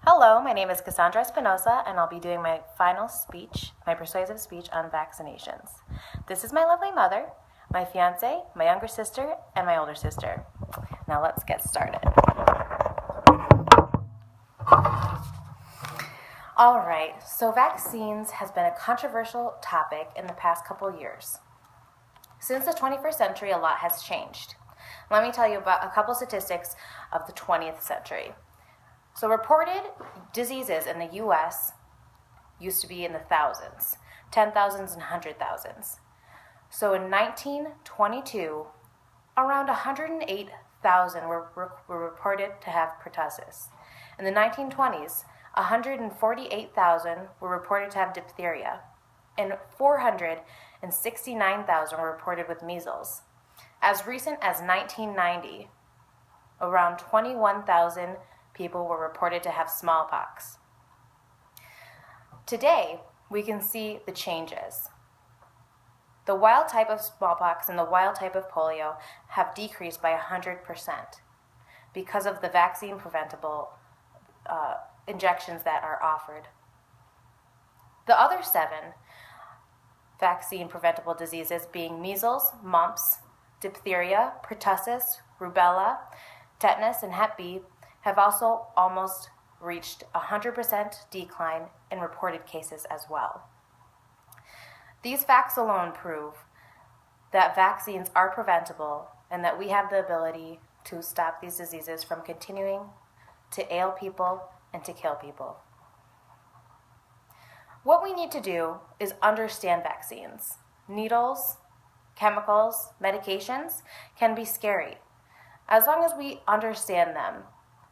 Hello, my name is Cassandra Espinosa, and I'll be doing my final speech, my persuasive speech on vaccinations. This is my lovely mother, my fiance, my younger sister, and my older sister. Now let's get started. All right, so vaccines has been a controversial topic in the past couple years. Since the 21st century, a lot has changed. Let me tell you about a couple statistics of the 20th century. So reported diseases in the U.S. used to be in the thousands, 10,000s and 100,000s. So in 1922, around 108,000 were reported to have pertussis. In the 1920s, 148,000 were reported to have diphtheria, and 469,000 were reported with measles. As recent as 1990, around 21,000 people were reported to have smallpox. Today, we can see the changes. The wild type of smallpox and the wild type of polio have decreased by 100% because of the vaccine preventable injections that are offered. The other 7 vaccine preventable diseases being measles, mumps, diphtheria, pertussis, rubella, tetanus, and Hep B have also almost reached 100% decline in reported cases as well. These facts alone prove that vaccines are preventable and that we have the ability to stop these diseases from continuing to ail people and to kill people. What we need to do is understand vaccines. Needles, chemicals, medications can be scary. As long as we understand them,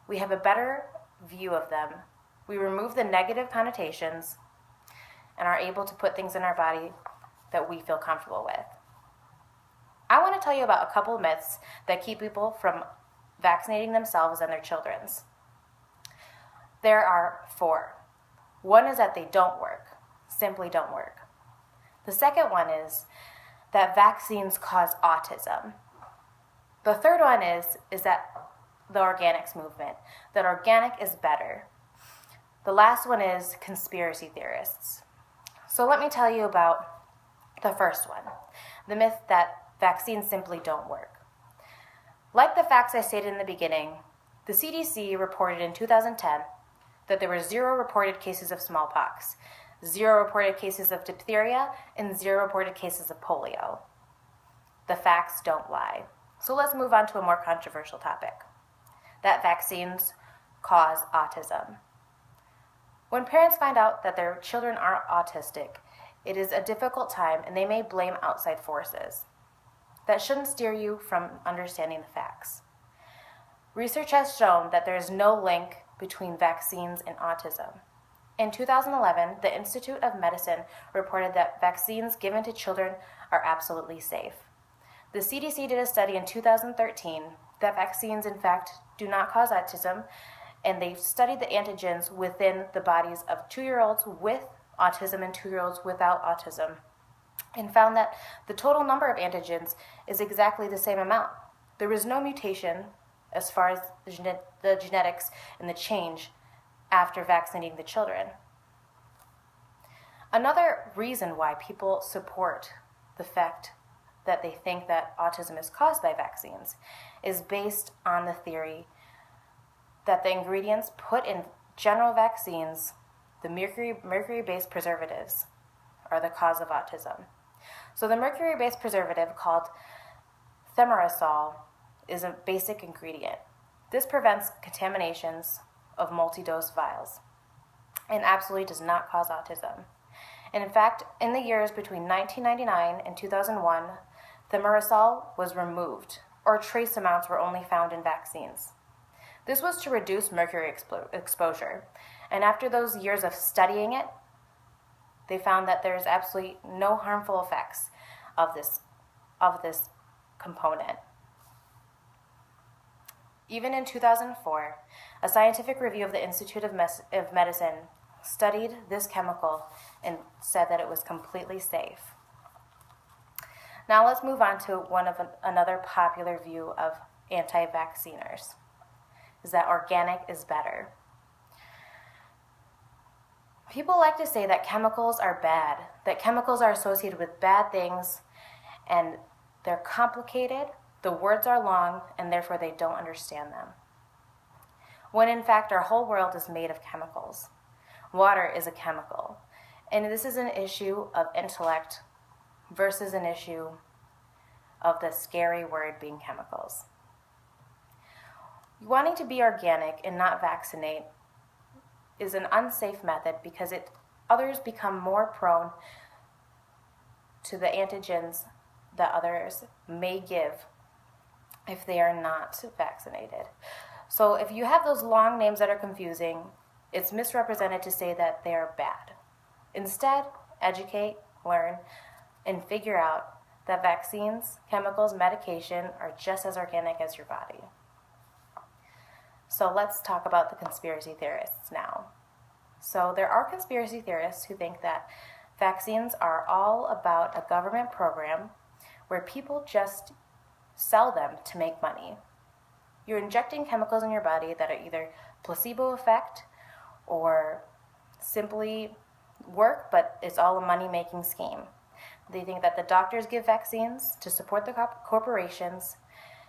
we have a better view of them. We remove the negative connotations and are able to put things in our body that we feel comfortable with. I want to tell you about a couple of myths that keep people from vaccinating themselves and their children's. There are 4. One is that they don't work, simply don't work. The second one is that vaccines cause autism. The third one is that the organics movement, that organic is better. The last one is conspiracy theorists. So let me tell you about the first one, the myth that vaccines simply don't work. Like the facts I stated in the beginning, the CDC reported in 2010 that there were 0 reported cases of smallpox, 0 reported cases of diphtheria, and 0 reported cases of polio. The facts don't lie. So let's move on to a more controversial topic, that vaccines cause autism. When parents find out that their children are autistic, it is a difficult time and they may blame outside forces. That shouldn't steer you from understanding the facts. Research has shown that there is no link between vaccines and autism. In 2011, the Institute of Medicine reported that vaccines given to children are absolutely safe. The CDC did a study in 2013 that vaccines, in fact, do not cause autism, and they studied the antigens within the bodies of 2-year-olds with autism and 2-year-olds without autism, and found that the total number of antigens is exactly the same amount. There was no mutation as far as the genetics and the change after vaccinating the children. Another reason why people support the fact that they think that autism is caused by vaccines is based on the theory that the ingredients put in general vaccines, the mercury-based preservatives, are the cause of autism. So the mercury-based preservative called thimerosal is a basic ingredient. This prevents contaminations of multi-dose vials and absolutely does not cause autism. And in fact, in the years between 1999 and 2001, thimerosal was removed, or trace amounts were only found in vaccines. This was to reduce mercury exposure, and after those years of studying it, they found that there is absolutely no harmful effects of this component. Even in 2004, a scientific review of the Institute of Medicine studied this chemical and said that it was completely safe. Now let's move on to another popular view of anti-vacciners, is that organic is better. People like to say that chemicals are bad, that chemicals are associated with bad things, and they're complicated, the words are long, and therefore they don't understand them. When in fact our whole world is made of chemicals. Water is a chemical. And this is an issue of intellect versus an issue of the scary word being chemicals. Wanting to be organic and not vaccinate is an unsafe method because others become more prone to the antigens that others may give if they are not vaccinated. So if you have those long names that are confusing, it's misrepresented to say that they are bad. Instead, educate, learn, and figure out that vaccines, chemicals, medication are just as organic as your body. So let's talk about the conspiracy theorists now. So there are conspiracy theorists who think that vaccines are all about a government program where people just sell them to make money. You're injecting chemicals in your body that are either placebo effect or simply work, but it's all a money-making scheme. They think that the doctors give vaccines to support the corporations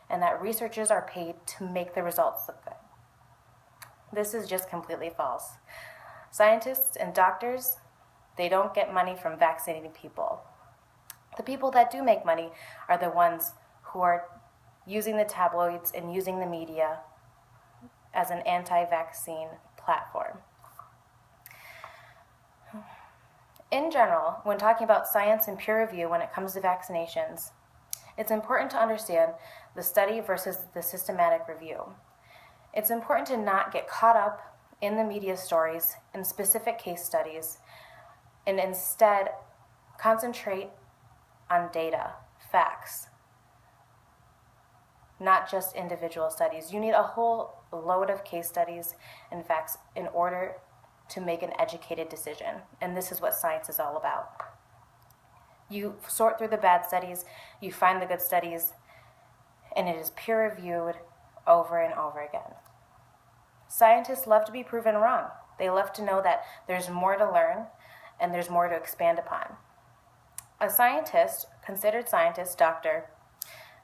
and that researchers are paid to make the results look good. This is just completely false. Scientists and doctors, they don't get money from vaccinating people. The people that do make money are the ones who are using the tabloids and using the media as an anti-vaccine platform. In general, when talking about science and peer review when it comes to vaccinations, it's important to understand the study versus the systematic review. It's important to not get caught up in the media stories and specific case studies, and instead concentrate on data, facts, not just individual studies. You need a whole load of case studies and facts in order to make an educated decision, and this is what science is all about. You sort through the bad studies, you find the good studies, and it is peer-reviewed over and over again. Scientists love to be proven wrong. They love to know that there's more to learn and there's more to expand upon. A scientist, considered scientist, doctor,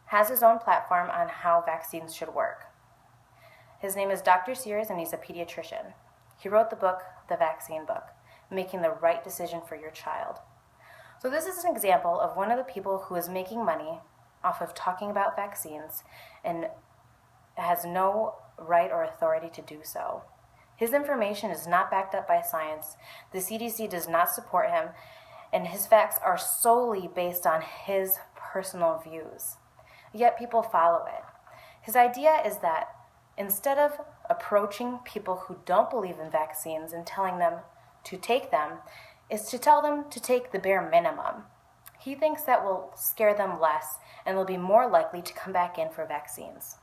has his own platform on how vaccines should work. His name is Dr. Sears, and he's a pediatrician. He wrote the book, The Vaccine Book, Making the Right Decision for Your Child. So this is an example of one of the people who is making money off of talking about vaccines and has no right or authority to do so. His information is not backed up by science. The CDC does not support him, and his facts are solely based on his personal views. Yet people follow it. His idea is that instead of approaching people who don't believe in vaccines and telling them to take them, is to tell them to take the bare minimum. He thinks that will scare them less and will be more likely to come back in for vaccines.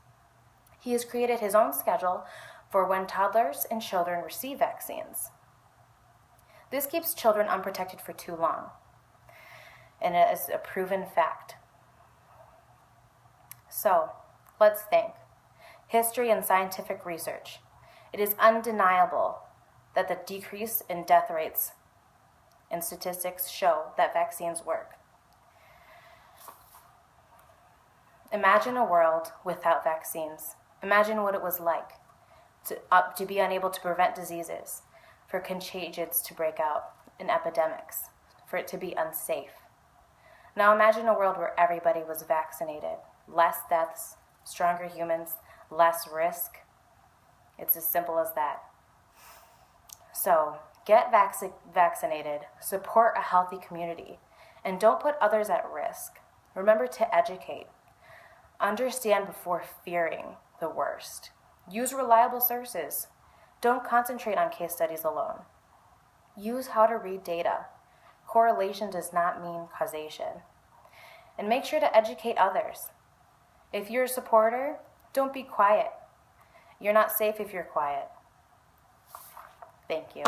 He has created his own schedule for when toddlers and children receive vaccines. This keeps children unprotected for too long, and it is a proven fact. So, let's think. History and scientific research. It is undeniable that the decrease in death rates and statistics show that vaccines work. Imagine a world without vaccines. Imagine what it was like to be unable to prevent diseases, for contagions to break out in epidemics, for it to be unsafe. Now imagine a world where everybody was vaccinated. Less deaths, stronger humans, less risk. It's as simple as that. So, get vaccinated, support a healthy community, and don't put others at risk. Remember to educate. Understand before fearing the worst. Use reliable sources. Don't concentrate on case studies alone. Use how to read data. Correlation does not mean causation. And make sure to educate others. If you're a supporter, don't be quiet. You're not safe if you're quiet. Thank you.